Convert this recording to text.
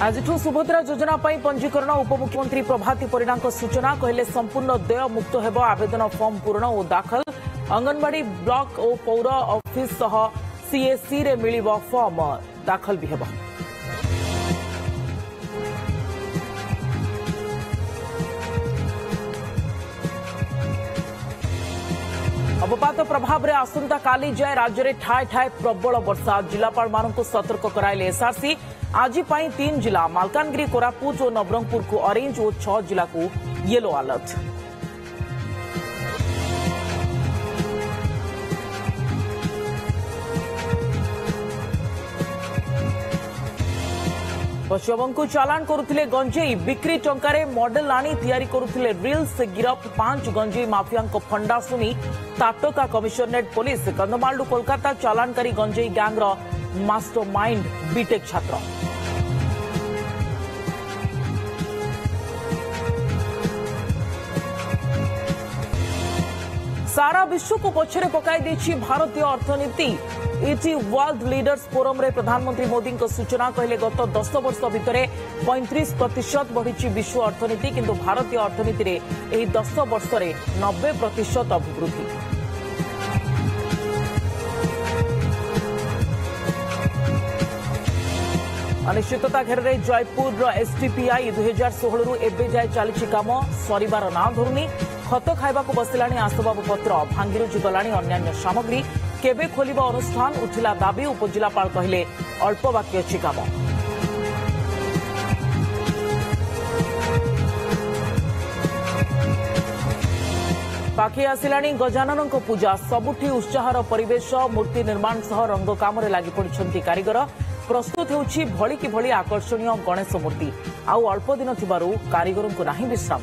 आज सुभद्रा योजना पंजीकरण उपमुख्यमंत्री प्रभाती परिडा सूचना कहले संपूर्ण देय मुक्त हेब आवेदन फॉर्म पूर्ण और दाखल अंगनवाड़ी ब्लॉक और पौर ऑफिस सह सीएससी रे मिलिबो फॉर्म दाखल भी हेब। अवपात प्रभाव में आसंता काली जाए राज्य में ठाए ठाए प्रबल वर्षा जिलापाल मानक सतर्क कराइले एसआरसी। आज 3 जिला मालकानगिरी कोरापुट और नवरंगपुर को ऑरेंज और 6 जिला को येलो अलर्ट। पश्चिमबंग चालाण करुथिले गंजेई बिक्री टंकारे मॉडल आनी तैयारी करुथिले रील्स गिरफ 5 गंजेई माफिया फंडा सुनी ताटका कमिशनरेट पुलिस कंधमाल कोलकाता चालाणकारी गंजेई गैंगर मास्टरमाइंड बीटेक छात्र। सारा विश्व को पछरे पकाई देछि भारतीय अर्थनीति। इटी वर्ल्ड लीडर्स फोरम रे प्रधानमंत्री मोदी को सूचना कहले गत 10 वर्ष भितर 35% बढ़ी विश्व अर्थनीति किंतु भारतीय अर्थनीति रे एही 10 वर्ष रे 90% अभिवृद्धि। अनिश्चितता घेर में जयपुर एसटीपीआई 2016 रु एबे जाए चली काम सरिबार ना धरुनी। खत खाइबा बसिला आसबाबपत्र भांगी गला अन्य सामग्री केबे खोलिबा अनुष्ठान उठिला दाबी उपजिलापाल कहले अल्प बाकी अछि काम। पाखे आसिलानी गजानन पूजा सबुठी उत्साहर परिवेश मूर्ति निर्माण सह रंग काम लगी पड़िछंती कारीगर। प्रस्तुत होउछि भली कि भली आकर्षणीय गणेश मूर्ति आउ अल्प दिन थिबारु कारीगरंकु नाही विश्राम।